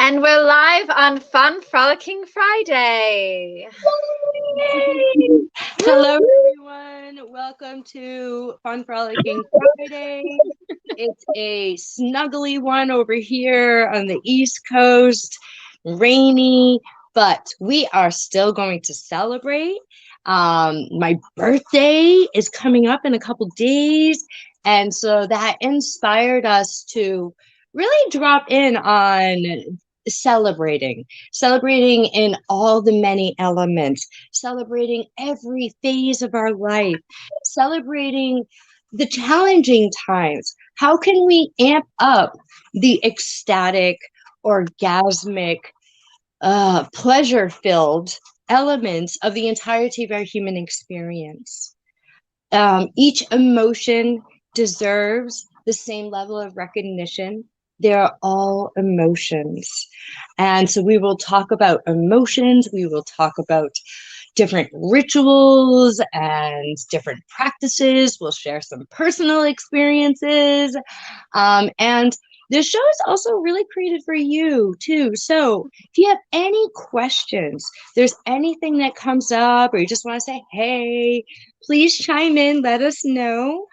And we're live on Fun Frolicking Friday. Yay! Hello, everyone. Welcome to Fun Frolicking Friday. It's a snuggly one over here on the East Coast, rainy, but we are still going to celebrate. My birthday is coming up in a couple days, and so that inspired us to really drop in on celebrating in all the many elements, celebrating every phase of our life, celebrating the challenging times. How can we amp up the ecstatic, orgasmic, pleasure filled elements of the entirety of our human experience? Each emotion deserves the same level of recognition. They're all emotions. And so we will talk about emotions. We will talk about different rituals and different practices. We'll share some personal experiences. And this show is also really created for you too. So if you have any questions, there's anything that comes up, or you just want to say, hey, please chime in, let us know.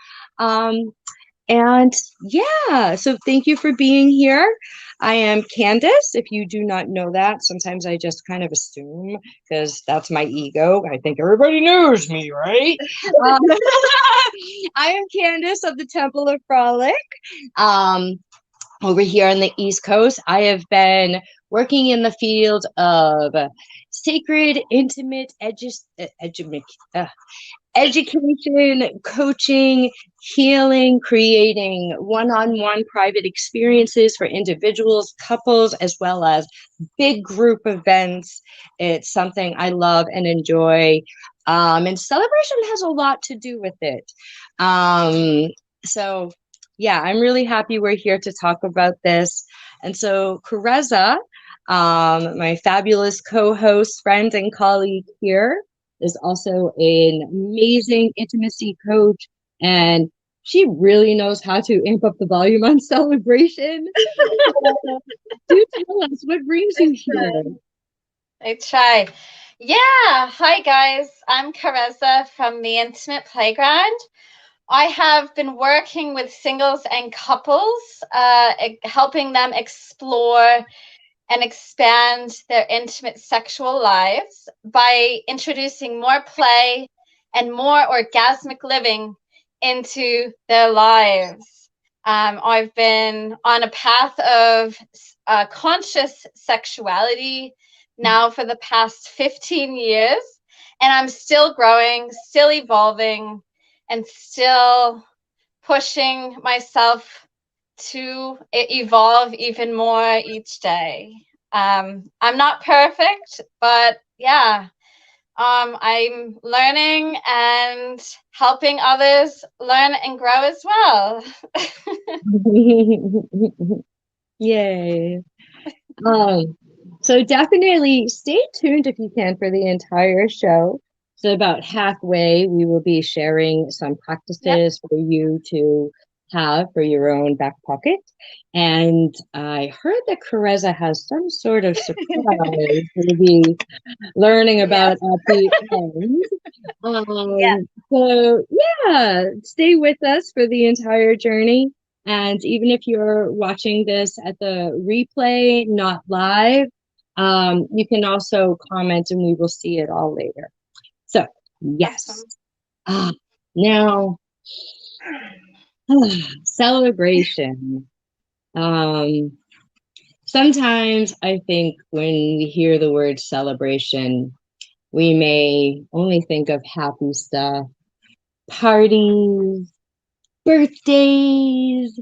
And yeah, so thank you for being here. I am Candace. If you do not know that, sometimes I just kind of assume because that's my ego. I think everybody knows me, right? um, I am Candace of the Temple of Frolic. Um, Over here on the East Coast, I have been working in the field of sacred, intimate, education, coaching, healing, creating one-on-one private experiences for individuals, couples, as well as big group events. It's something I love and enjoy. And celebration has a lot to do with it. So yeah, I'm really happy we're here to talk about this. And so Karezza, my fabulous co-host, friend, and colleague here, is also an amazing intimacy coach, and she really knows how to amp up the volume on celebration. Do tell us what brings you here. I try. Yeah. Hi, guys. I'm Karezza from the Intimate Playground. I have been working with singles and couples, helping them explore and expand their intimate sexual lives by introducing more play and more orgasmic living into their lives. I've been on a path of conscious sexuality now for the past 15 years, and I'm still growing, still evolving, and still pushing myself to evolve even more each day. I'm not perfect, but yeah, I'm learning and helping others learn and grow as well. Yay. So definitely stay tuned if you can for the entire show. So about halfway, we will be sharing some Yep. practices for you to have for your own back pocket. And I heard that Karezza has some sort of surprise we'll be learning about Yes. at the end. Yeah. So yeah, stay with us for the entire journey. And even if you're watching this at the replay, not live, you can also comment and we will see it all later. So yes. Awesome. Ah, now celebration. Um, Sometimes I think when we hear the word celebration, we may only think of happy stuff, parties, birthdays,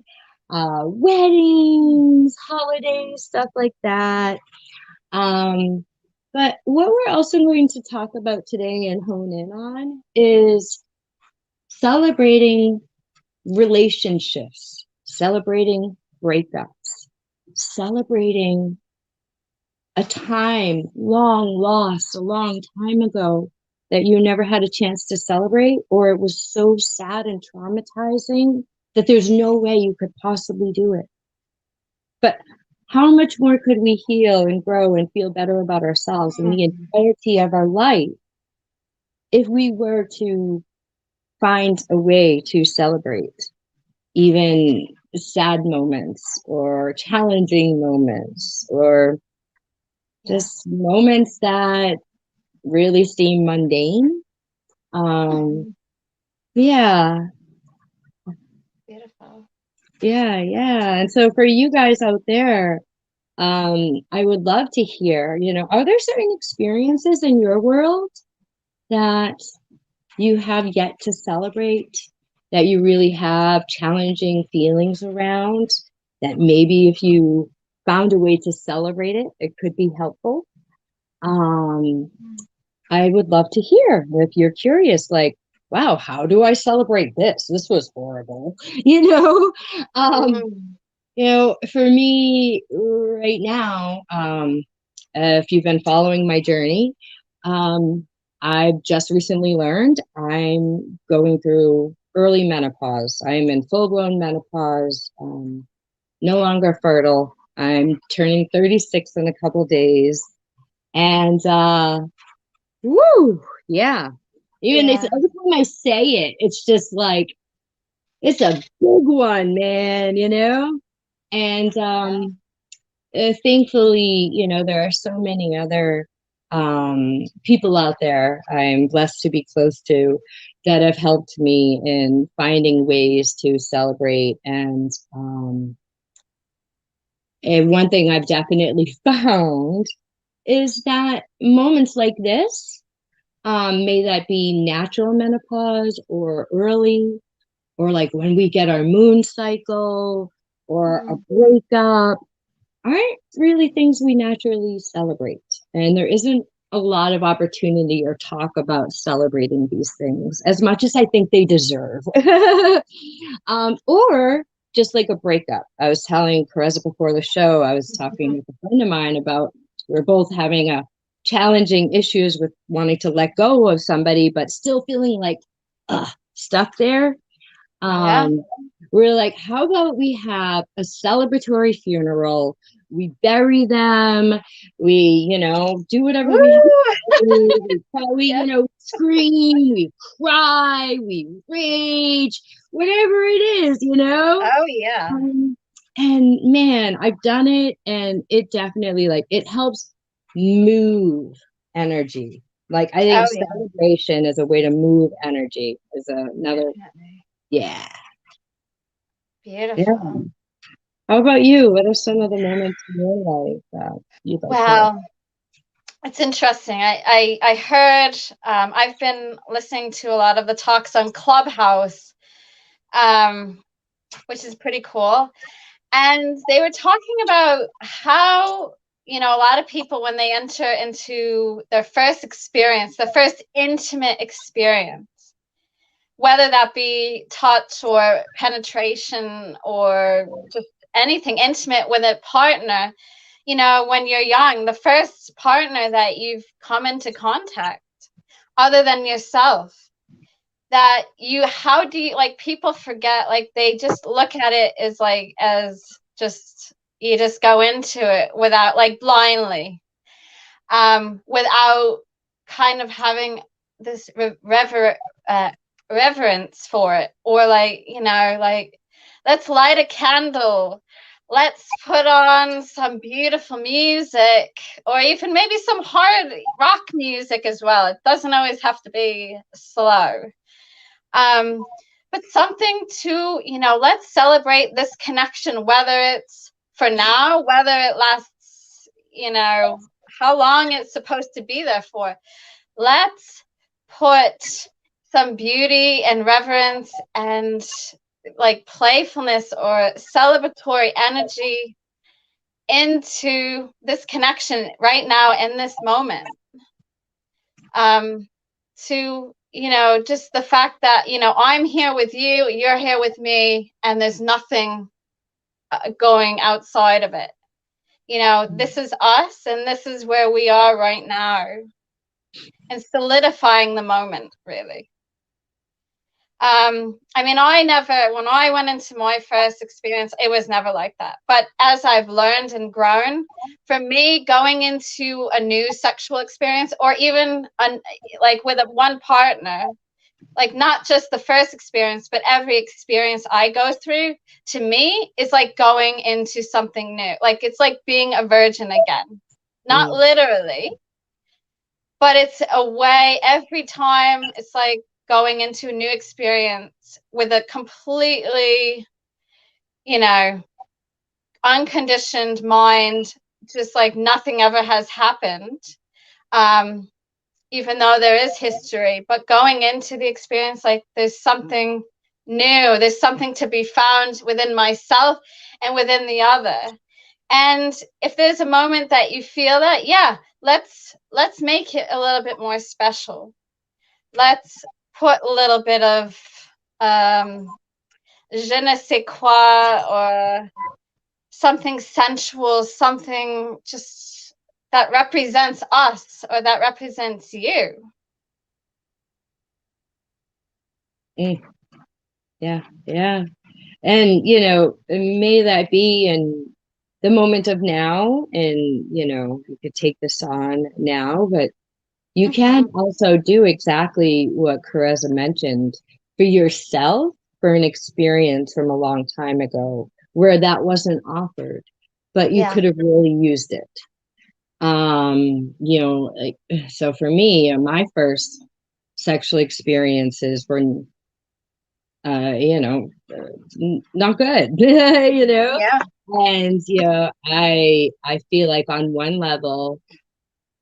weddings, holidays, stuff like that. Um, but what we're also going to talk about today and hone in on is celebrating relationships, celebrating breakups, celebrating a time long lost a long time ago that you never had a chance to celebrate, or it was so sad and traumatizing that there's no way you could possibly do it. But how much more could we heal and grow and feel better about ourselves and the Mm. entirety of our life if we were to find a way to celebrate even sad moments or challenging moments or Yeah. just moments that really seem mundane. Um, Mhm. yeah, Beautiful. yeah. And so for you guys out there, I would love to hear, are there certain experiences in your world that you have yet to celebrate, that you really have challenging feelings around, that maybe if you found a way to celebrate it, it could be helpful? Um, Mm. I would love to hear if you're curious, like, wow, how do I celebrate this? This was horrible, you know? Um, Mm. for me right now, if you've been following my journey, um, I've just recently learned I'm going through early menopause. I'm in full-blown menopause, no longer fertile. I'm turning 36 in a couple days. And woo, yeah. Even it's Yeah. every time I say it, it's just like it's a big one, man, And Yeah. thankfully, there are so many other people out there I'm blessed to be close to that have helped me in finding ways to celebrate. And one thing I've definitely found is that moments like this, may that be natural menopause or early, or like when we get our moon cycle or a Mm. breakup, aren't really things we naturally celebrate. And there isn't a lot of opportunity or talk about celebrating these things as much as I think they deserve. Or just like a breakup. I was telling Karezza before the show, I was talking with a friend of mine about we're both having a challenging issues with wanting to let go of somebody, but still feeling like stuck there. Yeah. um, we're like, how about we have a celebratory funeral? We bury them. We, do whatever we have Woo! to do. Yeah. Scream, we cry, we rage, whatever it is. Oh, yeah. Um, and man, I've done it, and it definitely like it helps move energy. Like I think Oh, yeah. celebration is a way to move energy. Is another, Definitely. yeah. Yeah. Beautiful. How about you? What are some of the moments in your life that you'd like to? Well, it's interesting. I heard, I've been listening to a lot of the talks on Clubhouse, um, which is pretty cool. And they were talking about how, a lot of people, when they enter into their first experience, their first intimate experience, whether that be touch or penetration or just anything intimate with a partner, when you're young, the first partner that you've come into contact other than yourself, that how do you, like, people forget, like, they just look at it as like, as just, you just go into it without, like, blindly, without kind of having this uh, reverence for it, or like, like, let's light a candle, let's put on some beautiful music, or even maybe some hard rock music as well. It doesn't always have to be slow, um but something to, let's celebrate this connection, whether it's for now, whether it lasts, how long it's supposed to be there for. Let's put some beauty and reverence and, like, playfulness or celebratory energy into this connection right now in this moment, um to, just the fact that, I'm here with you, you're here with me, and there's nothing going outside of it. This is us, and this is where we are right now, and solidifying the moment, really. I mean, when I went into my first experience, it was never like that. But as I've learned and grown, for me, going into a new sexual experience, or even like with one partner, like not just the first experience, but every experience I go through, to me, is like going into something new. Like it's like being a virgin again. Not literally, but it's a way. Every time it's like going into a new experience with a completely, unconditioned mind, just like nothing ever has happened. Um, Even though there is history, but going into the experience, like there's something new, there's something to be found within myself and within the other. And if there's a moment that you feel that, yeah, let's make it a little bit more special. Let's put a little bit of je ne sais quoi, or something sensual, something just that represents us or that represents you. Yeah, yeah. And, may that be in the moment of now. And, you could take this on now, but you can also do exactly what Karezza mentioned for yourself, for an experience from a long time ago where that wasn't offered, but you could have really used it. Like, so for me, my first sexual experiences were not good. Yeah. And I feel like on one level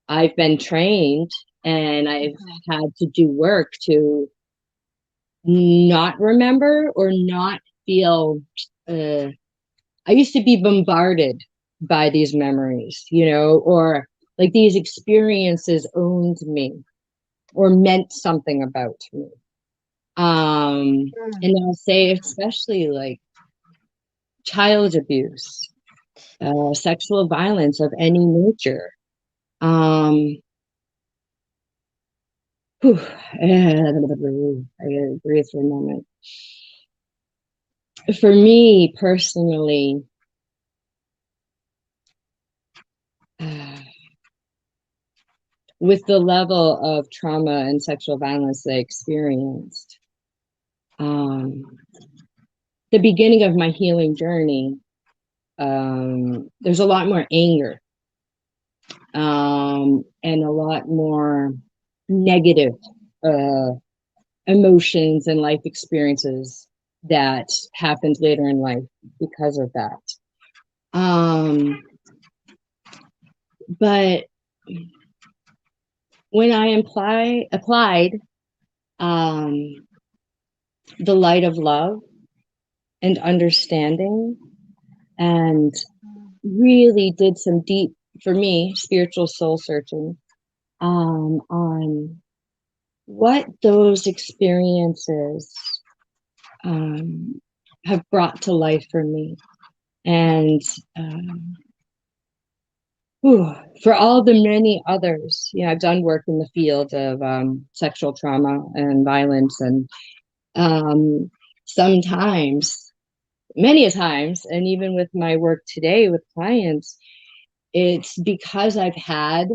I've been trained and I've had to do work to not remember or not feel. I used to be bombarded by these memories, or like these experiences owned me or meant something about me. And I'll say, especially like child abuse, sexual violence of any nature. Whew, I gotta breathe for a moment. For me personally, with the level of trauma and sexual violence that I experienced, the beginning of my healing journey, there's a lot more anger, and a lot more negative emotions and life experiences that happened later in life because of that. But when I applied the light of love and understanding, and really did some deep, for me, spiritual soul searching on what those experiences have brought to life for me. And for all the many others, I've done work in the field of sexual trauma and violence, and sometimes, many times, and even with my work today with clients, it's because I've had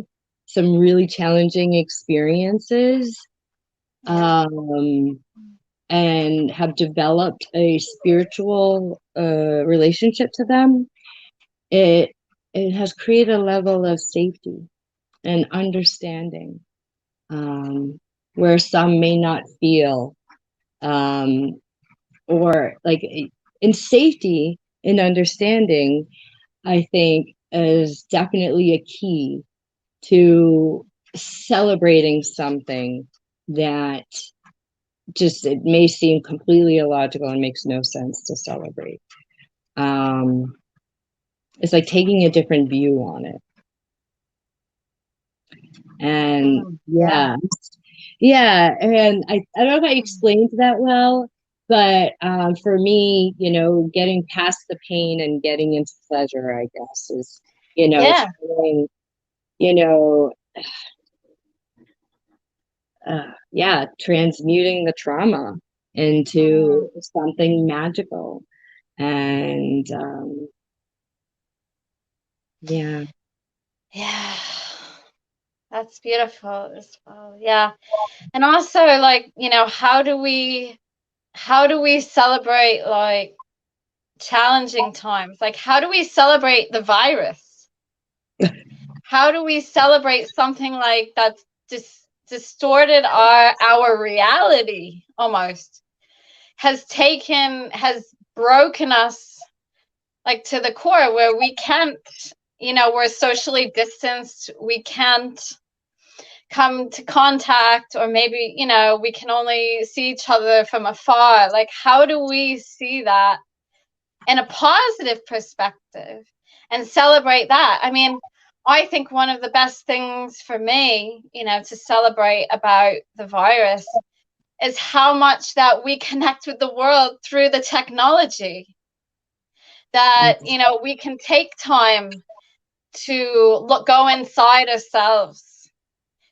some really challenging experiences, and have developed a spiritual relationship to them. It has created a level of safety and understanding, where some may not feel, or like in safety and understanding, I think is definitely a key to celebrating something that just, it may seem completely illogical and makes no sense to celebrate. It's like taking a different view on it. And yeah, and I don't know if I explained that well, but for me, getting past the pain and getting into pleasure, I guess, is, feeling, you know, transmuting the trauma. into something magical. And yeah. Yeah. That's beautiful as well. Yeah. And also, like, how do we celebrate like challenging times? Like, how do we celebrate the virus? How do we celebrate something like that's distorted our reality almost? Has broken us like to the core where we can't, we're socially distanced, we can't come to contact, or maybe, we can only see each other from afar. Like, how do we see that in a positive perspective and celebrate that? I mean, I think one of the best things for me, to celebrate about the virus is how much that we connect with the world through the technology. That, we can take time to go inside ourselves,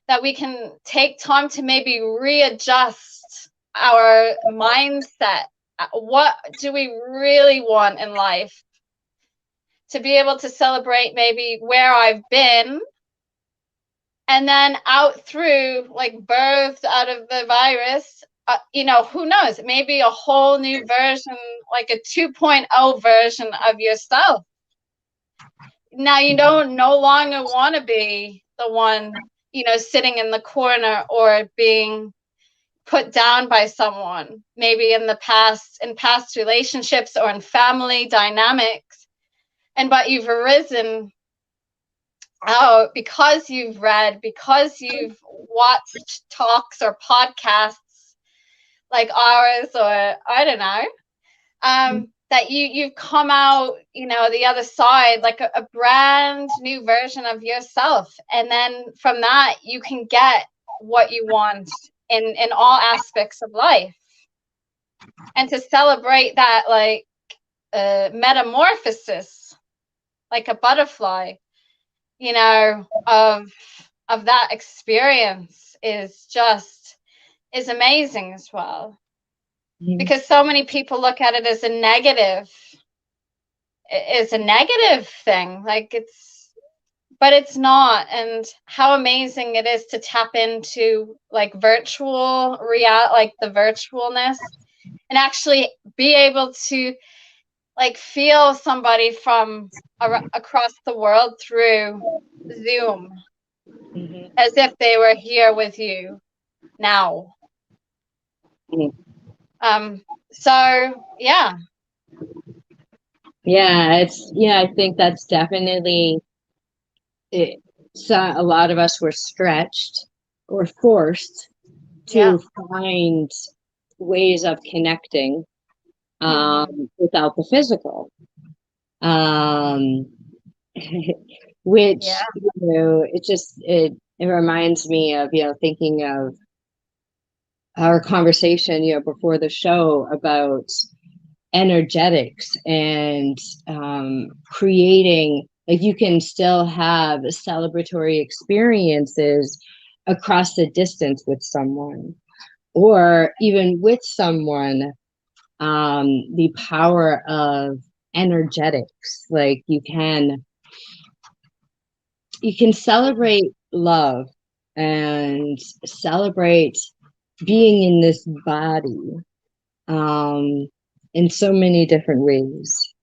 that we can take time to maybe readjust our mindset. What do we really want in life? To be able to celebrate maybe where I've been, and then out through, like, birthed out of the virus, who knows, maybe a whole new version, like a 2.0 version of yourself. Now you don't no longer want to be the one, sitting in the corner or being put down by someone, maybe in past relationships or in family dynamics. But you've arisen out because you've read, because you've watched talks or podcasts like ours, or I don't know, that you've come out, the other side, like a brand new version of yourself. And then from that, you can get what you want in all aspects of life. And to celebrate that, like, metamorphosis, like a butterfly, of that experience is amazing as well. Because so many people look at it as a negative thing, like but it's not. And how amazing it is to tap into, like, virtual like the virtualness, and actually be able to, like, feel somebody from across the world through Zoom, as if they were here with you now. So yeah. I think that's definitely it. So a lot of us were stretched or forced to find ways of connecting without the physical, which it reminds me of, thinking of our conversation, before the show about energetics and creating, like, you can still have celebratory experiences across the distance with someone, or even with someone. The power of energetics, like, you can celebrate love and celebrate being in this body in so many different ways.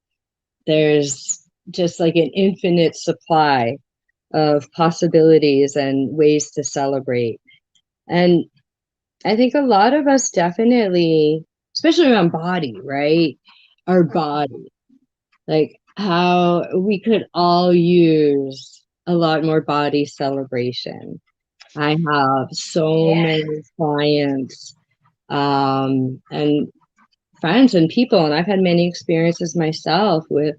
There's just like an infinite supply of possibilities and ways to celebrate. And I think a lot of us definitely, especially around body, right? Our body, like, how we could all use a lot more body celebration. I have so many clients and friends and people, and I've had many experiences myself with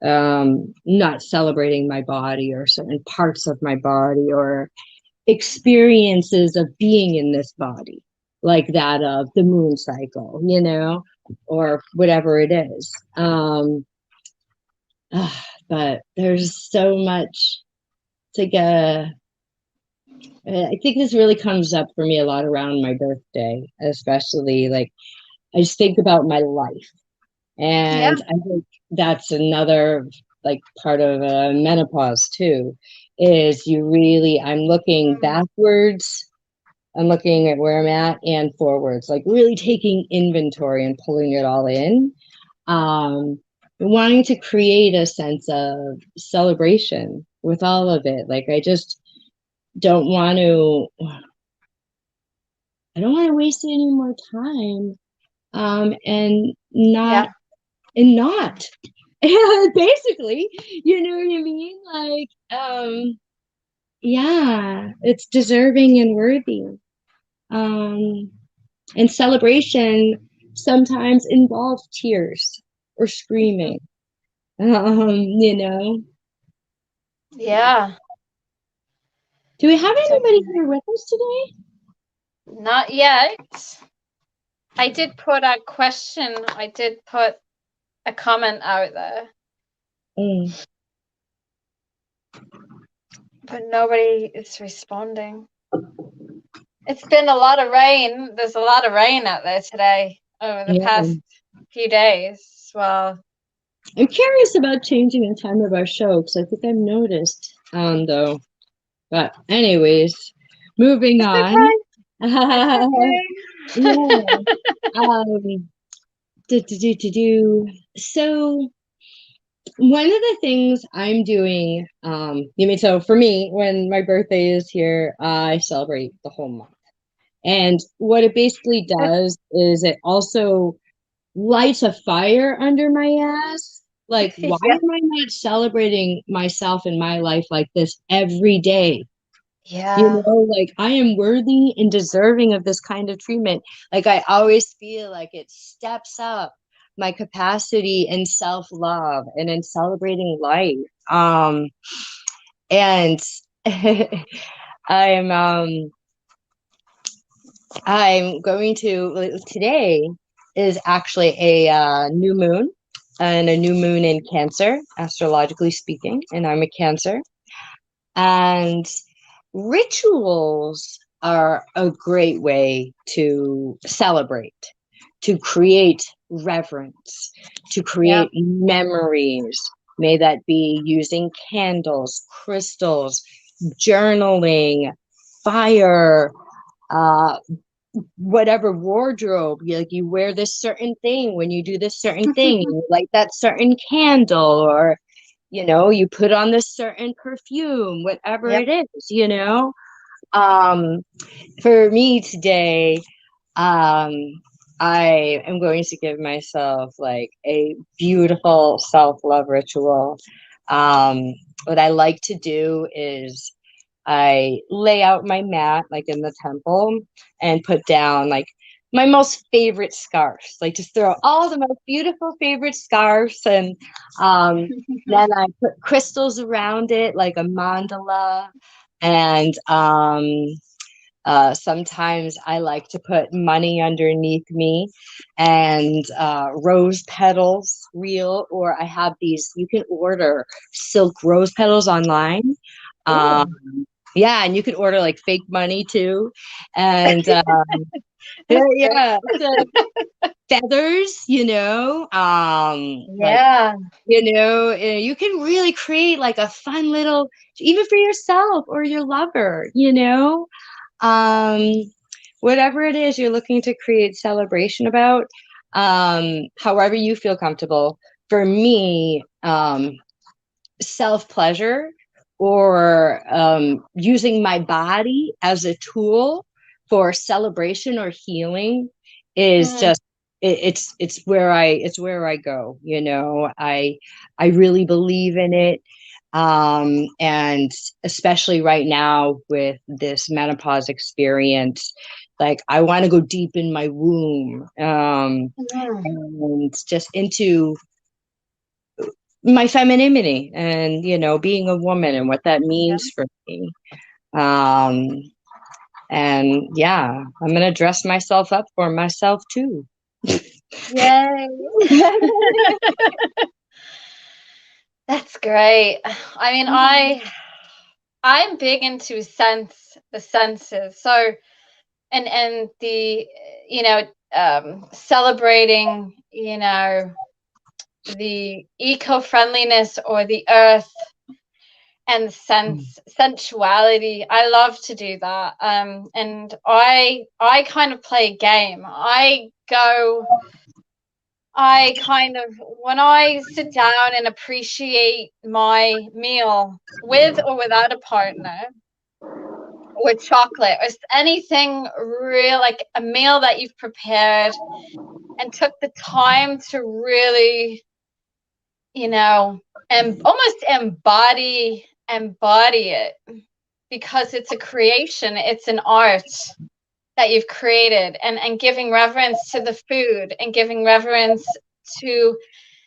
not celebrating my body or certain parts of my body, or experiences of being in this body, like that of the moon cycle, or whatever it is. But there's so much to go. I think this really comes up for me a lot around my birthday, especially, like, I just think about my life. Yeah. And I think that's another like part of menopause too, is I'm looking Mm. backwards, I'm looking at where I'm at and forwards, like really taking inventory and pulling it all in. Um, Wanting to create a sense of celebration with all of it. Like I just don't want to, I don't want to waste any more time. And Yeah. not basically, you know what I mean? Like, yeah, it's deserving and worthy. Um, and celebration sometimes involves tears or screaming. You know, Yeah. do we have anybody Definitely. here with us today? Not yet. I did put a question. I did put a comment out there, Mm, but nobody is responding. It's been a lot of rain. There's a lot of rain out there today over the yeah. past few days. Well, I'm curious about changing the time of our show because I think I've noticed, though. But anyways, moving it's on. okay. It's Yeah. okay. So one of the things I'm doing, so for me, when my birthday is here, I celebrate the whole month. And what it basically does is it also lights a fire under my ass. Like, why Yeah. am I not celebrating myself in my life like this every day? Yeah. Like I am worthy and deserving of this kind of treatment. Like I always feel like it steps up my capacity in self-love and in celebrating life. And I'm I'm going to today is actually a new moon and a new moon in Cancer, astrologically speaking, and I'm a Cancer. And rituals are a great way to celebrate, to create reverence, to Yeah. create memories. May that be using candles, crystals, journaling, fire, uh, whatever wardrobe. Like you wear this certain thing when you do this certain thing, you light that certain candle, or you put on this certain perfume, whatever Yeah. it is. Um, for me today, um, I am going to give myself like a beautiful self-love ritual. What I like to do is I lay out my mat like in the temple and put down like my most favorite scarves, like just throw all the most beautiful favorite scarves, and um, then I put crystals around it like a mandala, and sometimes I like to put money underneath me and rose petals, real, or I have these, you can order silk rose petals online. Um, Ooh, yeah, and you can order like fake money too. And yeah, that's great. yeah. So feathers, like, Yeah. you can really create like a fun little, even for yourself or your lover, um, whatever it is you're looking to create celebration about, however you feel comfortable. For me, self pleasure or using my body as a tool for celebration or healing is Mm. just it's where I go. I really believe in it, and especially right now with this menopause experience, like I want to go deep in my womb, Mm. and just into my femininity and being a woman and what that Yeah. means for me. um and yeah, I'm gonna dress myself up for myself too. Yay. That's great. I mean, I'm big into the senses. So and the celebrating, the eco-friendliness or the earth and sensuality. I love to do that. And I kind of play a game. When I sit down and appreciate my meal with or without a partner, or chocolate, or anything real, like a meal that you've prepared and took the time to really, and almost embody it, because it's a creation, it's an art that you've created, and giving reverence to the food and giving reverence to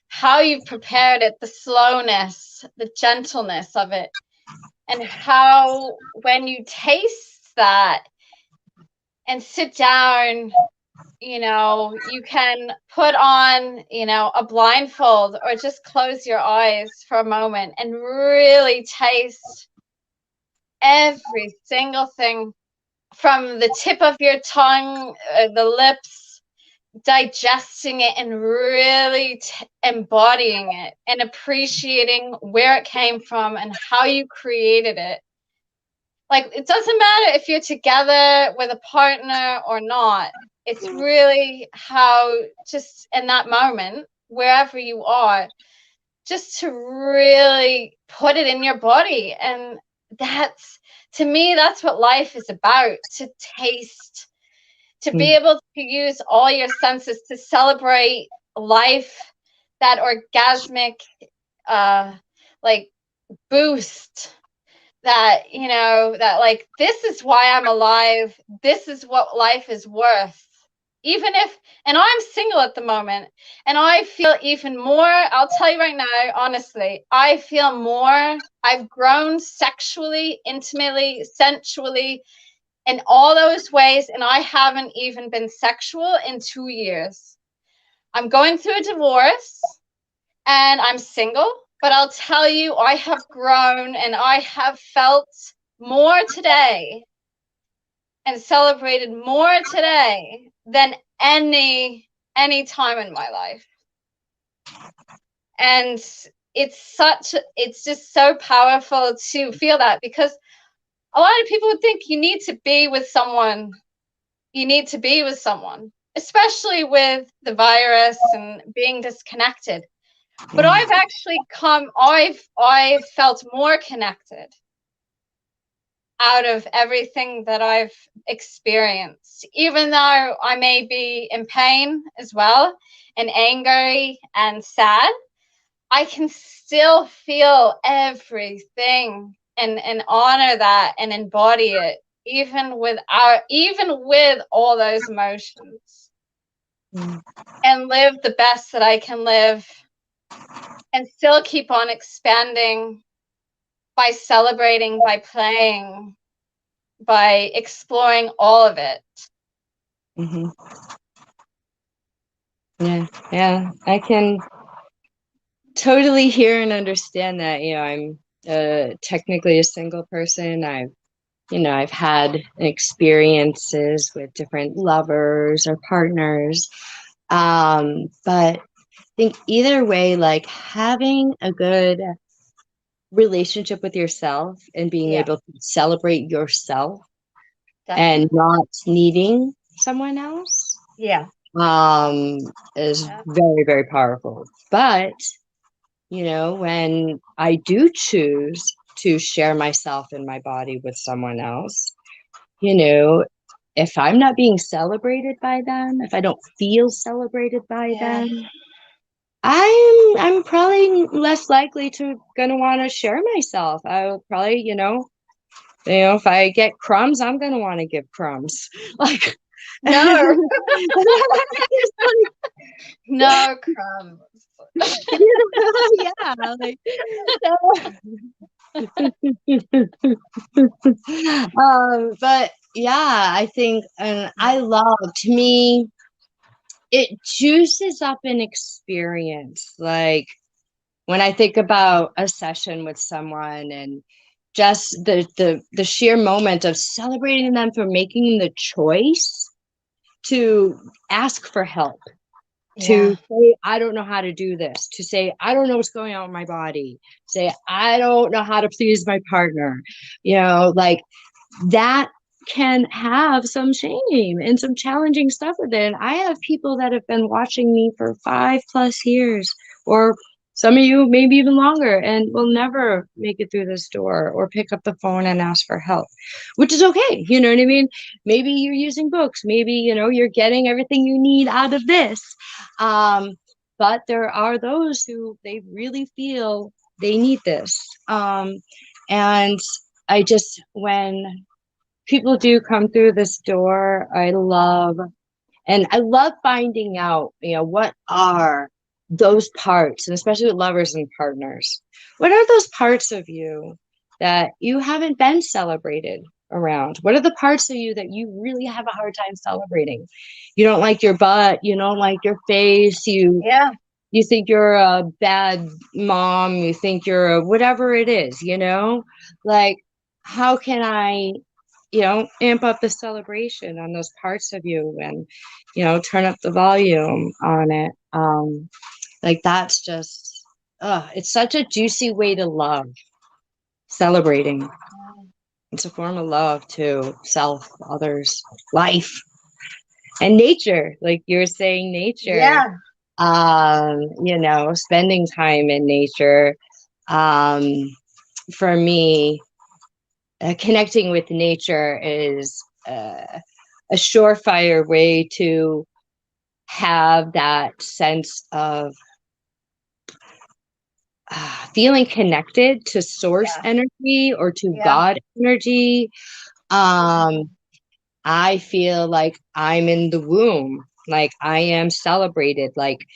how you've prepared it, the slowness, the gentleness of it, and how when you taste that and sit down, you can put on, a blindfold or just close your eyes for a moment and really taste every single thing from the tip of your tongue, the lips, digesting it and really embodying it and appreciating where it came from and how you created it. Like, it doesn't matter if you're together with a partner or not. It's really how, just in that moment, wherever you are, just to really put it in your body. And to me, that's what life is about, to taste, to be able to use all your senses to celebrate life, that orgasmic, like, boost, that, that, like, this is why I'm alive. This is what life is worth. And I'm single at the moment, and I feel even more, I'll tell you right now, honestly, I feel more, I've grown sexually, intimately, sensually, in all those ways, and I haven't even been sexual in 2 years. I'm going through a divorce, and I'm single, but I'll tell you, I have grown, and I have felt more today and celebrated more today than any time in my life. And it's just so powerful to feel that, because a lot of people would think you need to be with someone. You need to be with someone, especially with the virus and being disconnected. But I've felt more connected out of everything that I've experienced, even though I may be in pain as well, and angry and sad. I can still feel everything and honor that and embody it, even with all those emotions, and live the best that I can live, and still keep on expanding by celebrating, by playing, by exploring all of it. Yeah, I can totally hear and understand that. I'm technically a single person. I've had experiences with different lovers or partners. But I think either way, like, having a good relationship with yourself and being able to celebrate yourself and not needing someone else is very, very powerful. But when I do choose to share myself and my body with someone else, if I'm not being celebrated by them, if I don't feel celebrated by them, I'm probably less likely to gonna want to share myself. I'll probably, if I get crumbs, I'm gonna want to give crumbs. Like, no, no crumbs. Yeah, like, but yeah, I think, and I love, to me, it juices up an experience. Like, when I think about a session with someone and just the sheer moment of celebrating them for making the choice to ask for help, Yeah. to say, I don't know how to do this, to say, I don't know what's going on with my body, say, I don't know how to please my partner, like that can have some shame and some challenging stuff with it. And I have people that have been watching me for 5+ years, or some of you maybe even longer, and will never make it through this door or pick up the phone and ask for help, which is okay. You know what I mean? Maybe you're using books, maybe, you're getting everything you need out of this. But there are those who they really feel they need this. And when people do come through this door, I love finding out, what are those parts, and especially with lovers and partners, what are those parts of you that you haven't been celebrated around? What are the parts of you that you really have a hard time celebrating? You don't like your butt, you don't like your face, Yeah. you think you're a bad mom, you think you're a whatever it is, like, how can I, amp up the celebration on those parts of you, and, turn up the volume on it. Like, that's just, it's such a juicy way to love. Celebrating. It's a form of love to self, others, life, and nature. Like you're saying, nature. Yeah. Spending time in nature. For me, connecting with nature is a surefire way to have that sense of feeling connected to source energy or to Yeah. God energy. I feel like I'm in the womb, like I am celebrated, like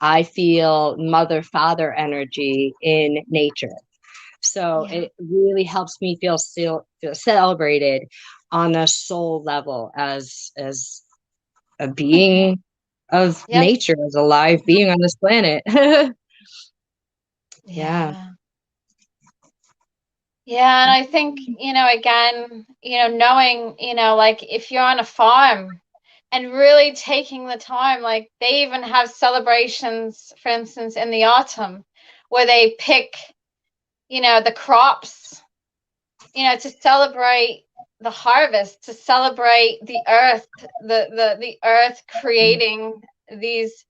I feel mother, father energy in nature. So Yeah. it really helps me feel celebrated on a soul level as a being of Yes. nature, as a live being on this planet. Yeah. Yeah. Yeah, and I think, again, knowing, like if you're on a farm and really taking the time, like they even have celebrations, for instance, in the autumn where they pick, the crops, to celebrate the harvest, to celebrate the earth, the earth creating these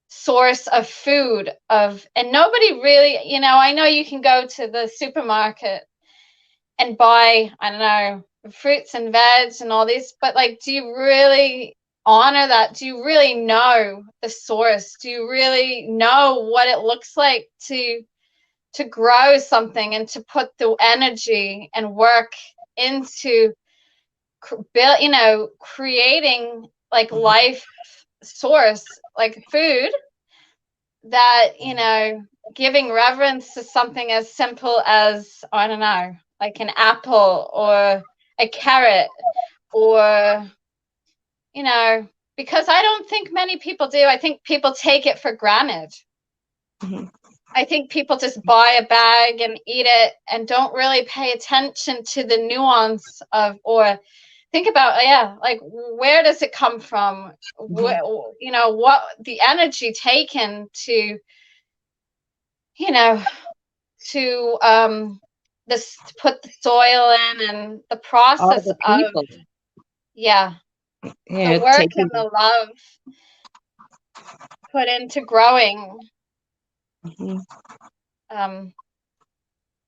source of food and nobody really, I know you can go to the supermarket and buy, I don't know, fruits and veg and all this, but like, do you really honor that? Do you really know the source? Do you really know what it looks like to grow something and to put the energy and work into creating like life source, like food that, giving reverence to something as simple as, I don't know, like an apple or a carrot, or, because I don't think many people do. I think people take it for granted. Mhm. I think people just buy a bag and eat it and don't really pay attention to the nuance of, or think about, like where does it come from? What the energy taken to, to this, to put the soil in, and the All process the of, people, the work and taking. the love put into growing. Mhm. um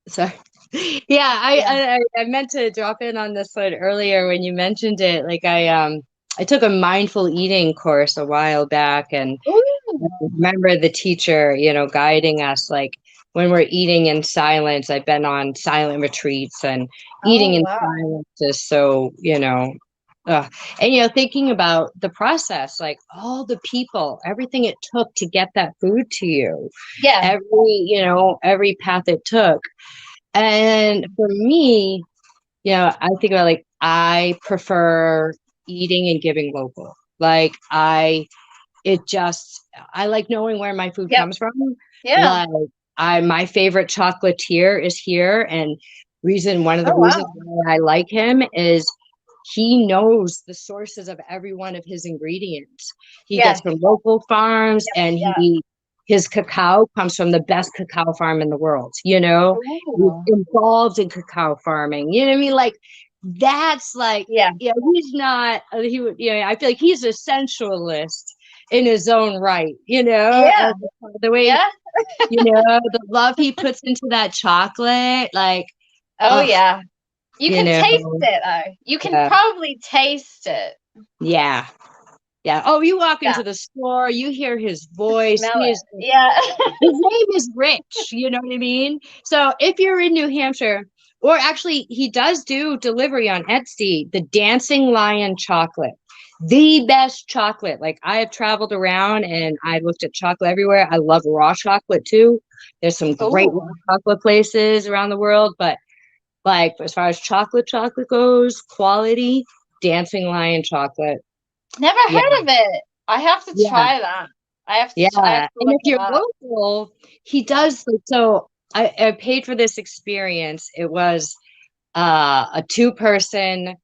So, yeah, yeah. I meant to drop in on this one earlier when you mentioned it. Like I took a mindful eating course a while back, and I Ooh. remember the teacher, guiding us, like when we're eating in silence. I've been on silent retreats, and eating Oh, in wow. silence is so, and thinking about the process, like all the people, everything it took to get that food to you, Yeah. every path it took. And for me, I think about, like, I prefer eating and giving local. Like I like knowing where my food Yep. comes from. Yeah. Like, my favorite chocolatier is here, and one of the Oh, reasons wow. why I like him is he knows the sources of every one of his ingredients. He gets Yes. from local farms, Yeah. and Yeah. his cacao comes from the best cacao farm in the world. You know, he's Ooh. involved in cacao farming. You know what I mean? Like that's like, Yeah. yeah, he's not. He would, you know, I feel like he's a sensualist in his own right. You know, Yeah. and the way, Yeah. you know, the love he puts into that chocolate, like, Oh oh, yeah. You you can know, taste it though. You can yeah, probably taste it. yeah. Yeah. Oh, you walk Yeah. into the store, you hear his voice. Smell it. Yeah. His name is Rich. You know what I mean? So if you're in New Hampshire, or actually, he does do delivery on Etsy, the Dancing Lion chocolate, the best chocolate. Like I have traveled around and I looked at chocolate everywhere. I love raw chocolate too. There's some great raw Ooh. chocolate places around the world, but like as far as chocolate goes, quality, Dancing Lion chocolate. Never Yeah. heard of it. I have to Yeah. try that. I have Yeah. to And look if it you're up. local, he does like so I paid for this experience. It was a two-person,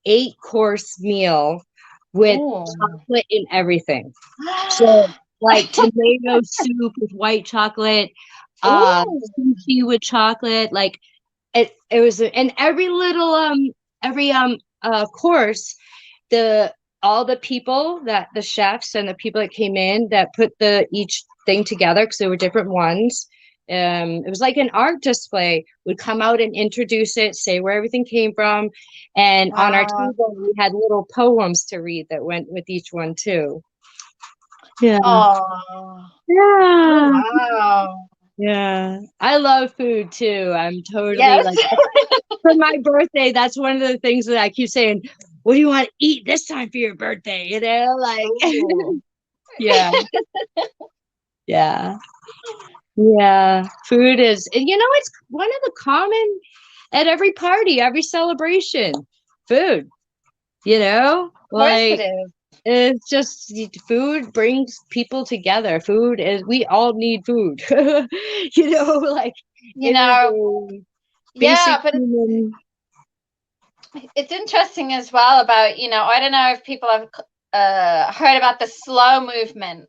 8-course meal with Ooh. chocolate in everything. So like tomato soup with white chocolate, Ooh. sushi with chocolate, like it was, and every little every course, the all the people, that the chefs and the people that came in that put the each thing together, because there were different ones, it was like an art display, would come out and introduce it, say where everything came from, and on our Wow. table we had little poems to read that went with each one too. Yeah. Oh. Oh Yeah. wow. Yeah. I love food too. I'm totally Yes. like, for my birthday, that's one of the things that I keep saying. What do you want to eat this time for your birthday? You know, like, Ooh. yeah, yeah, yeah. Food is, and you know, it's one of the common at every party, every celebration. Food, you know, Of course it like is. it's just food brings people together. Food is, we all need food, you know, like You it is know, a basic yeah, but human. it's interesting as well about, I don't know if people have heard about the slow movement.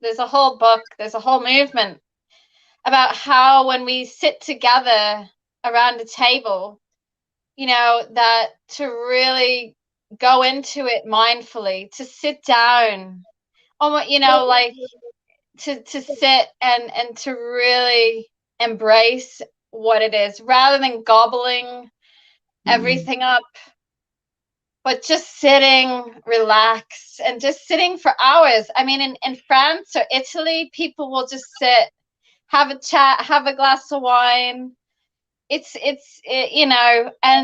There's a whole book, there's a whole movement about how when we sit together around a table, that to really go into it mindfully, to sit down, like to sit and to really embrace what it is rather than gobbling everything up, but just sitting relaxed and just sitting for hours. I mean, in France or Italy, people will just sit, have a chat, have a glass of wine. And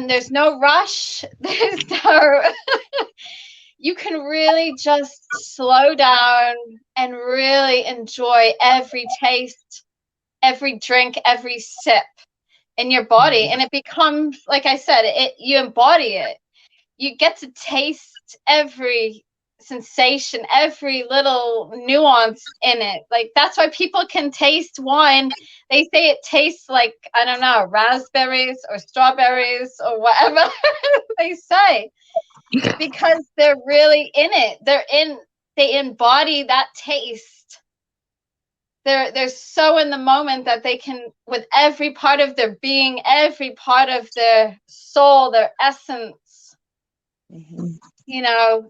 there's no rush. There's no, you can really just slow down and really enjoy every taste, every drink, every sip in your body. And it becomes, like I said, you embody it. You get to taste every sensation, every little nuance in it. Like that's why people can taste wine. They say it tastes like, I don't know, raspberries or strawberries or whatever they say, because they're really in it. They embody that taste. They're so in the moment that they can, with every part of their being, every part of their soul, their essence,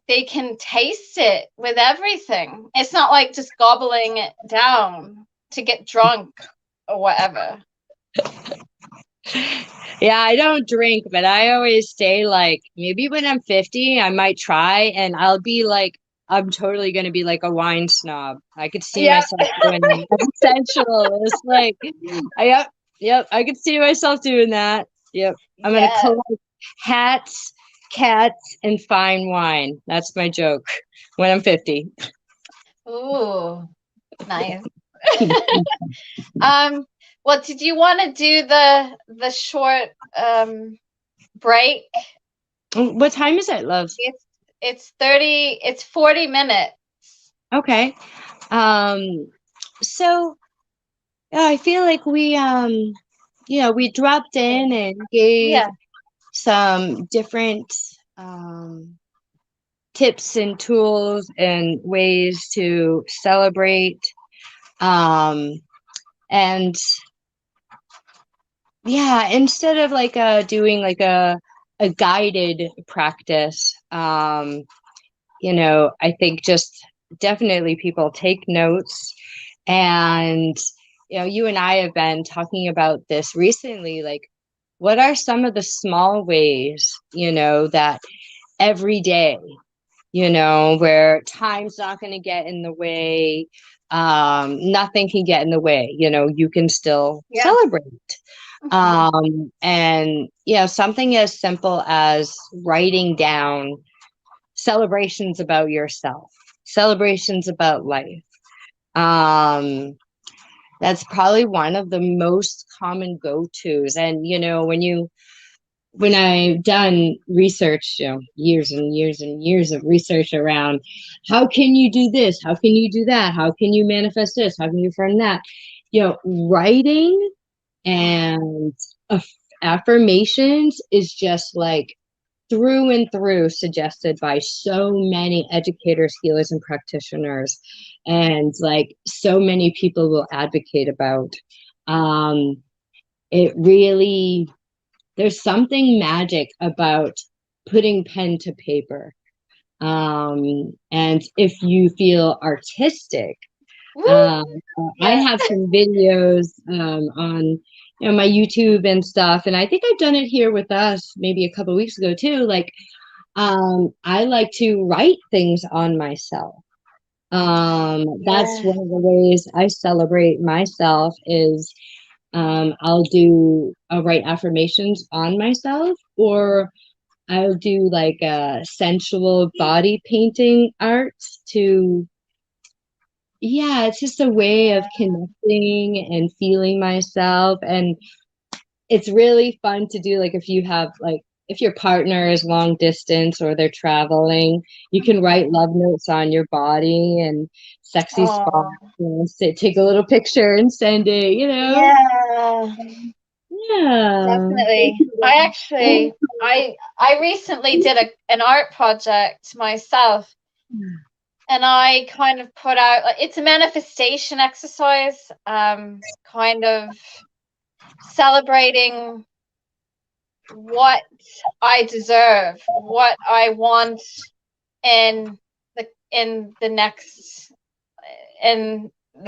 they can taste it with everything. It's not like just gobbling it down to get drunk or whatever. Yeah, I don't drink, but I always say like maybe when I'm 50, I might try, and I'll be like, I'm totally gonna be like a wine snob. I could see Yeah. myself doing that. Essential. It's like, yep, I could see myself doing that. Yep. I'm gonna Yeah. collect hats, cats, and fine wine. That's my joke when I'm 50. Ooh, nice. Well, did you want to do the short break? What time is it, love? It's 40 minutes. Okay. Um, so I feel like we dropped in and gave Yeah. some different tips and tools and ways to celebrate. And yeah, instead of like doing like a guided practice, I think just definitely people take notes. And you and I have been talking about this recently, like what are some of the small ways that every day, where time's not going to get in the way, nothing can get in the way, you can still celebrate. And something as simple as writing down celebrations about yourself, celebrations about life. That's probably one of the most common go-tos. And when I've done research, years and years and years of research around how can you do this, how can you do that, how can you manifest this, how can you affirm that, writing and affirmations is just like through and through suggested by so many educators, healers, and practitioners, and like so many people will advocate about. It really, there's something magic about putting pen to paper. And if you feel artistic, I have some videos on my YouTube and stuff, and I think I've done it here with us maybe a couple of weeks ago too. Like, I like to write things on myself. That's one of the ways I celebrate myself is I'll write affirmations on myself, or I'll do like sensual body painting art to, it's just a way of connecting and feeling myself. And it's really fun to do, like if your partner is long distance or they're traveling, you can write love notes on your body and sexy spots, take a little picture and send it, Definitely. I recently did an art project myself, and I kind of put out, it's a manifestation exercise, kind of celebrating what I deserve, what I want in the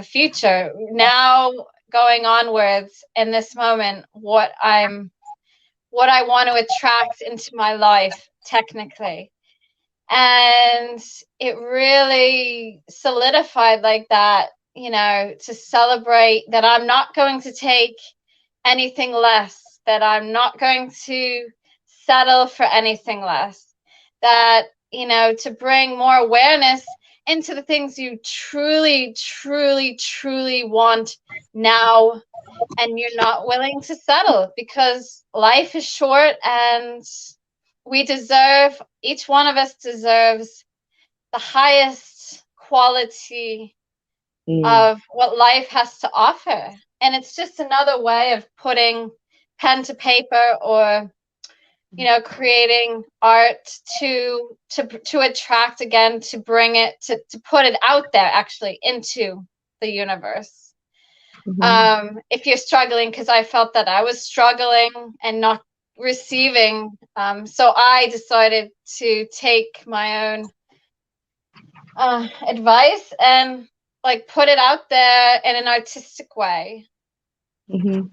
future, now going onwards in this moment, what I want to attract into my life technically. And it really solidified like that, to celebrate that I'm not going to take anything less, that I'm not going to settle for anything less, that, to bring more awareness into the things you truly, truly, truly want now, and you're not willing to settle, because life is short and each one of us deserves the highest quality of what life has to offer. And it's just another way of putting pen to paper, or creating art to attract, again, to bring it, to put it out there, actually, into the universe. If you're struggling, because I felt that I was struggling and not receiving, so I decided to take my own advice and like put it out there in an artistic way. One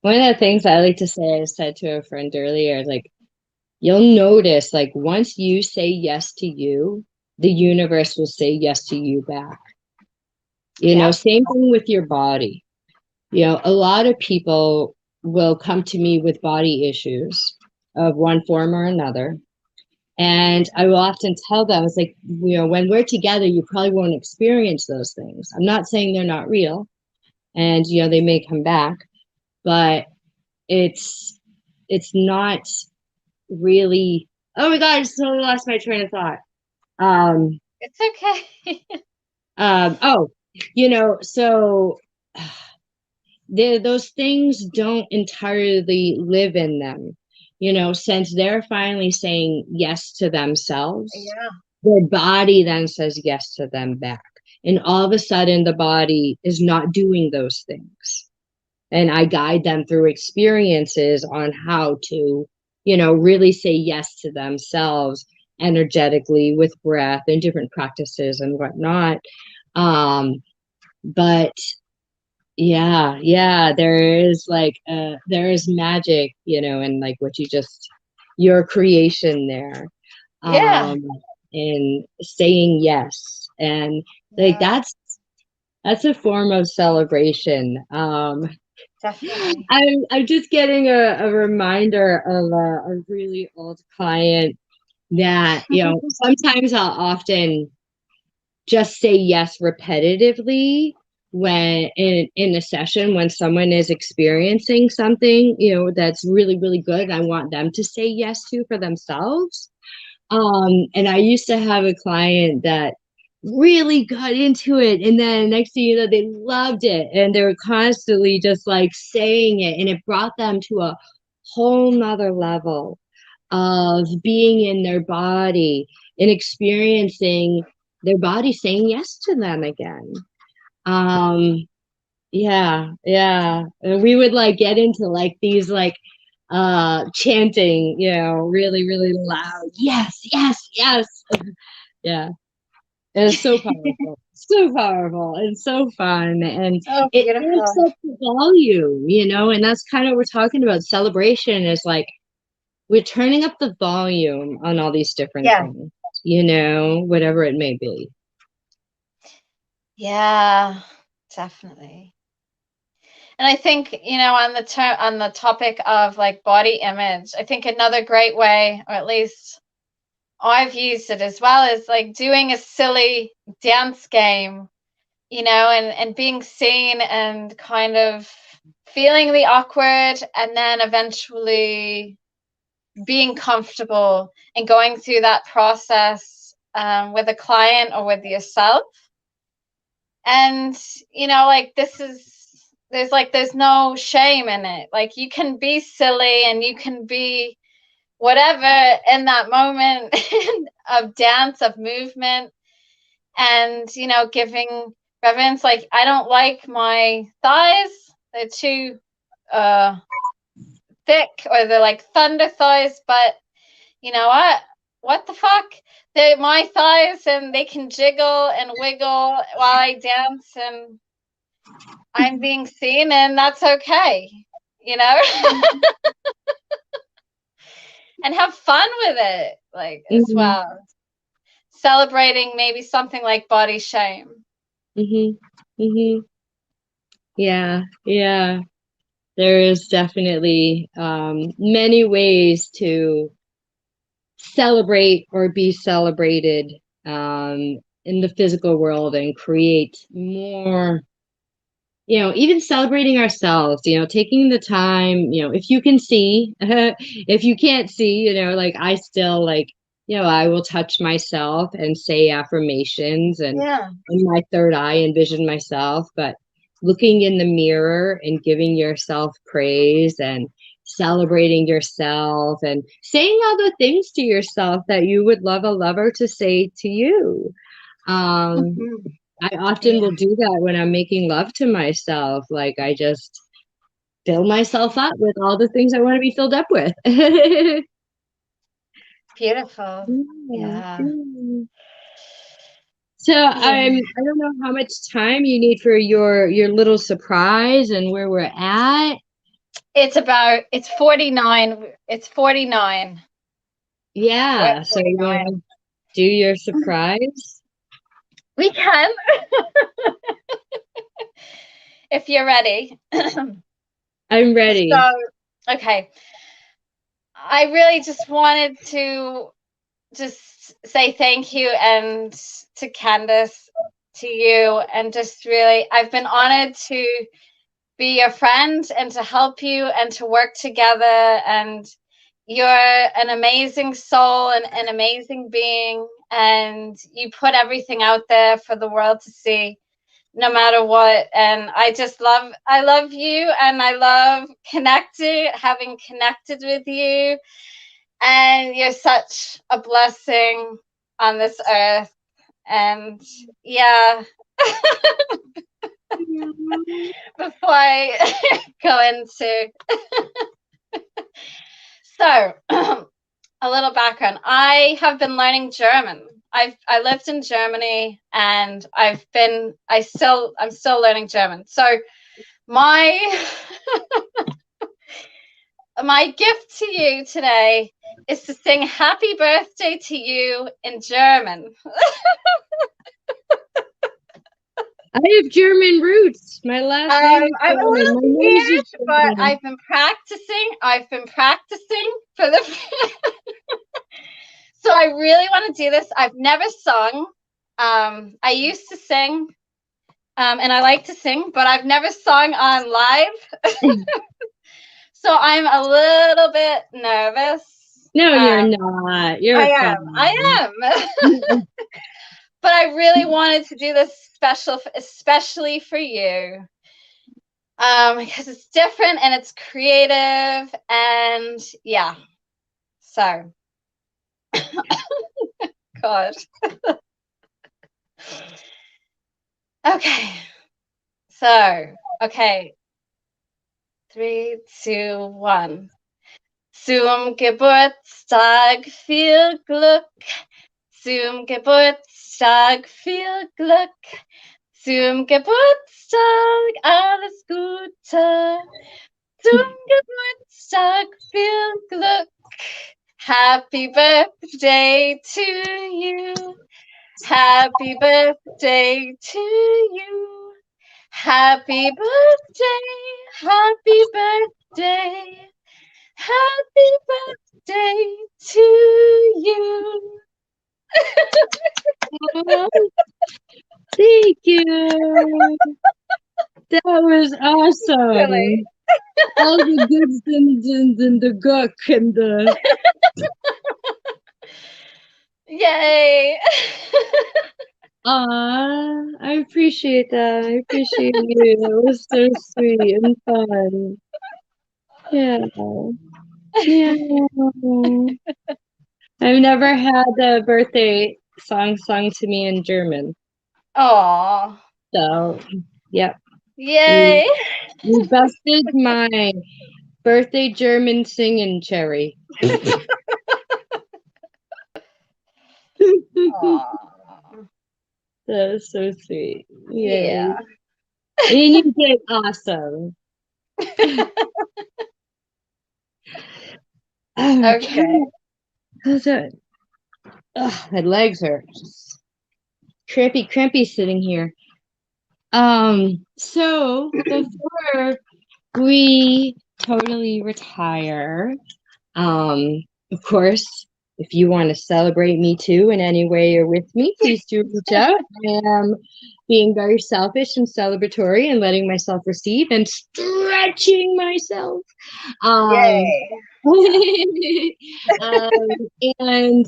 of the things I like to say, I said to a friend earlier, like, you'll notice, like, once you say yes to you, the universe will say yes to you back. Same thing with your body. A lot of people will come to me with body issues of one form or another. And I will often tell them, it's like, when we're together, you probably won't experience those things. I'm not saying they're not real, and, they may come back, but it's not really, oh my God, I just totally lost my train of thought. It's okay. So those things don't entirely live in them. since they're finally saying yes to themselves, Yeah. their body then says yes to them back. And all of a sudden, the body is not doing those things. And I guide them through experiences on how to, really say yes to themselves energetically with breath and different practices and whatnot. But yeah, there is magic, and like what your creation there, Yeah. um, and saying yes. And like Yeah. that's a form of celebration. Definitely. I'm just getting a reminder of a really old client that, sometimes I'll often just say yes repetitively when in a session when someone is experiencing something, that's really, really good. I want them to say yes to for themselves. And I used to have a client that really got into it, and then next thing you know, they loved it, and they were constantly just like saying it, and it brought them to a whole nother level of being in their body and experiencing their body saying yes to them again. Um, yeah. And we would like get into like these like chanting, really, really loud. Yes, yes, yes. Yeah. And it's so powerful. So powerful and so fun. And Oh, it amps beautiful. up the volume, and that's kind of what we're talking about. Celebration is like we're turning up the volume on all these different Yeah. things, whatever it may be. Yeah, definitely. And I think, on the topic of like body image, I think another great way, or at least I've used it as well, is like doing a silly dance game, and being seen and kind of feeling the awkward, and then eventually being comfortable and going through that process with a client or with yourself. And like there's no shame in it. Like you can be silly and you can be whatever in that moment of dance, of movement, and giving reverence. Like I don't like my thighs, they're too thick, or they're like thunder thighs, but you know what the fuck, they're my thighs and they can jiggle and wiggle while I dance, and I'm being seen, and that's okay, you know? And have fun with it, like, as Mm-hmm. well. Celebrating maybe something like body shame. Mm-hmm. Mm-hmm. Yeah. There is definitely many ways to celebrate or be celebrated in the physical world and create more, even celebrating ourselves, taking the time, if you can see, if you can't see, like I still like, I will touch myself and say affirmations and Yeah. in my third eye envision myself, but looking in the mirror and giving yourself praise and celebrating yourself and saying all the things to yourself that you would love a lover to say to you. Um, Mm-hmm. I often Yeah. will do that when I'm making love to myself. Like I just fill myself up with all the things I want to be filled up with. Yeah. Beautiful. Yeah. Yeah. So Yeah. I don't know how much time you need for your little surprise and where we're at. It's 49. It's 49. We're at Yeah. So you want 49. to do your surprise? We can, if you're ready. I'm ready. So, okay. I really just wanted to just say thank you, and to Candace, to you, and just really, I've been honored to be your friend and to help you and to work together. And you're an amazing soul and an amazing being, and you put everything out there for the world to see. no matter what. And I love you, and I love having connected with you. And you're such a blessing on this earth. And yeah, before I go into so a little background. I have been learning German. I lived in Germany, and I'm still learning German. So my my gift to you today is to sing happy birthday to you in German. I have German roots. My last name is I'm a German. little My name scared, is but German. I've been practicing for the so I really want to do this. I've never sung. I used to sing, and I like to sing, but I've never sung on live. So I'm a little bit nervous. No, you're not. You're I am. But I really wanted to do this especially for you. Because it's different and it's creative, and yeah. So, God. Okay. So, okay. 3, 2, 1. Zum Geburtstag viel Glück. Zum Geburtstag viel Glück. Zum Geburtstag alles Gute. Zum Geburtstag viel Glück. Happy birthday to you. Happy birthday to you. Happy birthday. Happy birthday. Happy birthday to you. Thank you. That was awesome. Really? All the goods and the guck and the. Yay. I appreciate that. I appreciate you. It was so sweet and fun. Yeah. Yeah. I've never had a birthday song sung to me in German. Aw. So, yep. Yay. You busted my birthday German singing cherry. Aw. That was so sweet. Yay. Yeah. And you did awesome. Okay. How's it? My legs are just crampy sitting here. So before we totally retire, of course, if you want to celebrate me too in any way you're with me, please do reach out. I am being very selfish and celebratory and letting myself receive and stretching myself. Um, Yay. and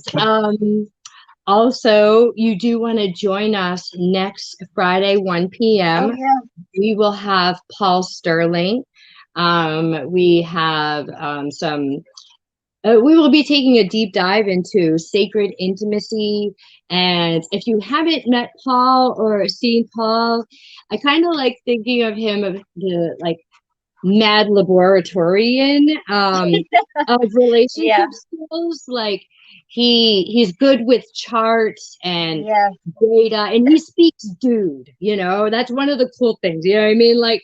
also, you do want to join us next Friday, 1 p.m. Oh, yeah. We will have Paul Sterling. We have we will be taking a deep dive into sacred intimacy. And if you haven't met Paul or seen Paul, I kind of like thinking of him of the like mad laboratorian of relationship Yeah. skills. Like he's good with charts and Yeah. data, and he speaks dude. That's one of the cool things. You know what I mean? Like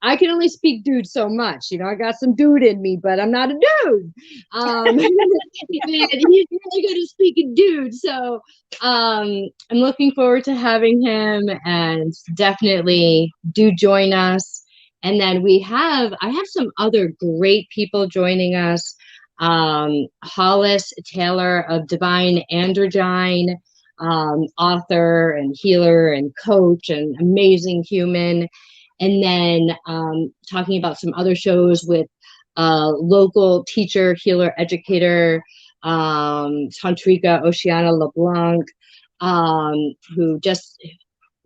I can only speak dude so much. I got some dude in me, but I'm not a dude. And he's really good at speaking dude. So I'm looking forward to having him, and definitely do join us. And then I have some other great people joining us. Hollis Taylor of Divine Androgyne, author and healer and coach and amazing human. And then talking about some other shows with local teacher, healer, educator, Tantrika Oceana LeBlanc, who just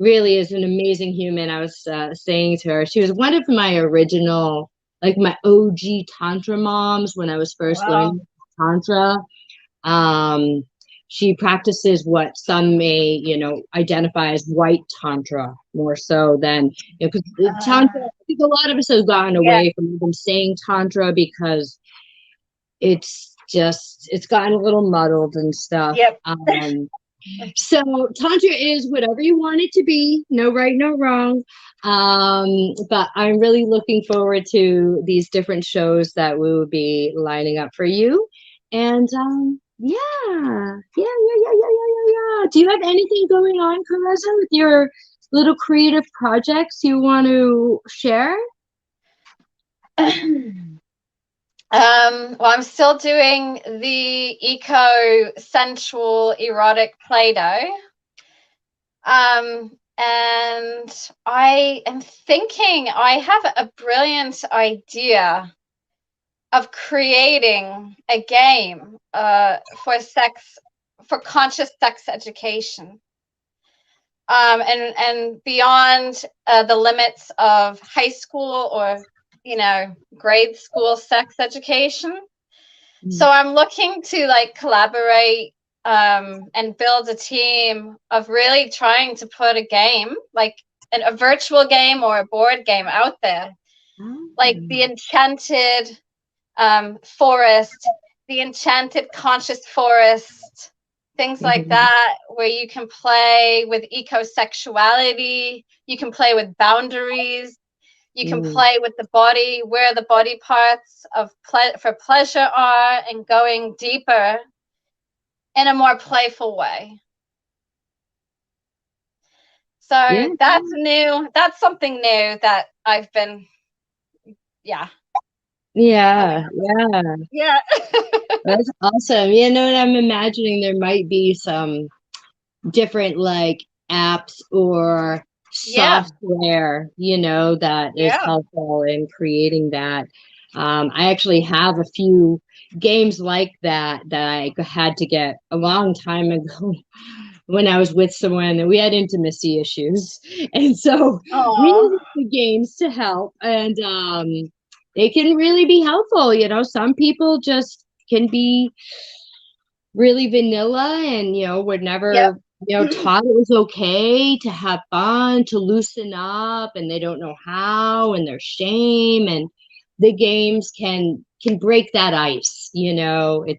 really is an amazing human. I was saying to her, she was one of my original, like my OG Tantra moms when I was first Wow. learning Tantra. Um, she practices what some may, identify as white Tantra more so than, because Tantra, I think a lot of us have gotten Yeah. away from even saying Tantra because it's gotten a little muddled and stuff. Yep. So Tantra is whatever you want it to be. No right, no wrong. But I'm really looking forward to these different shows that we will be lining up for you. And yeah. Do you have anything going on, Karezza, with your little creative projects you want to share? Well, I'm still doing the eco sensual erotic Play-Doh. And I am thinking I have a brilliant idea of creating a game for conscious sex education. And beyond the limits of high school or grade school sex education. So I'm looking to like collaborate and build a team of really trying to put a game, like a virtual game or a board game out there, like the Enchanted Forest, the Enchanted Conscious Forest, things like that, where you can play with ecosexuality, you can play with boundaries, you can play with the body, where the body parts for pleasure are, and going deeper in a more playful way. So that's new. That's something new that I've been, Yeah. That's awesome. You know what I'm imagining? There might be some different like apps or software, that is helpful in creating that. I actually have a few games like that I had to get a long time ago when I was with someone and we had intimacy issues. And so we needed the games to help. And they can really be helpful. Some people just can be really vanilla and were never taught it was okay to have fun, to loosen up, and they don't know how, and there's shame, and the games can break that ice. It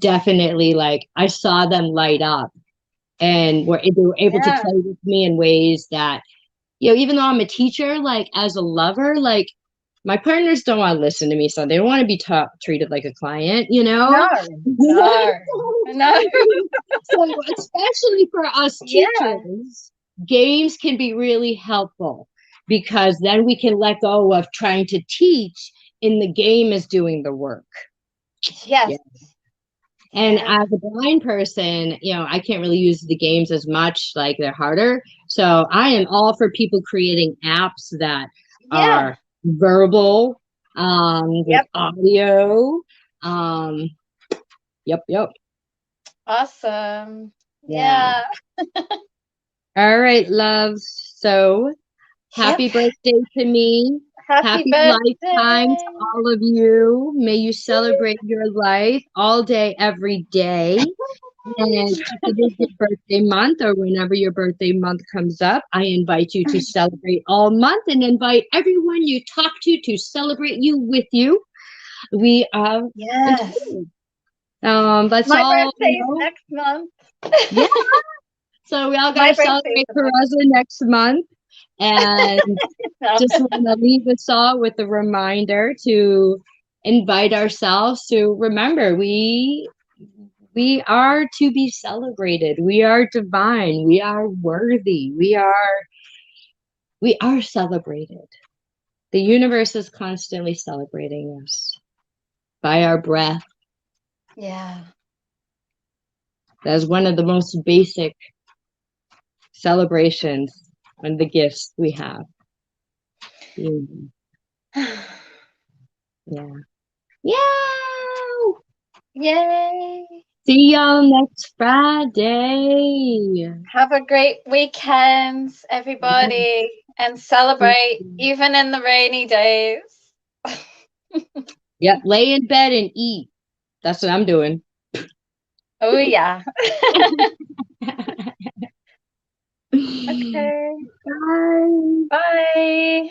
definitely, like, I saw them light up and they were able to play with me in ways that even though I'm a teacher, like as a lover, like my partners don't want to listen to me, so they don't want to be treated like a client, No. So especially for us teachers, games can be really helpful because then we can let go of trying to teach and the game is doing the work. Yes. And as a blind person, I can't really use the games as much, like they're harder. So I am all for people creating apps that are verbal, with audio. Yep. Awesome. Yeah. All right, love. So happy birthday to me. Happy lifetime to all of you. May you celebrate your life all day, every day. And if it is your birthday month or whenever your birthday month comes up, I invite you to celebrate all month and invite everyone you talk to celebrate you with you. We are let's my all birthday is next month. Yeah. So we all gotta celebrate Karezza next month. And just want to leave us all with a reminder to invite ourselves to remember we are to be celebrated. We are divine. We are worthy. We are celebrated. The universe is constantly celebrating us by our breath. Yeah. That is one of the most basic celebrations and the gifts we have. Yeah. Yay! See y'all next Friday. Have a great weekend, everybody, and celebrate even in the rainy days. Yep, lay in bed and eat. That's what I'm doing. Oh, yeah. Okay. Bye. Bye.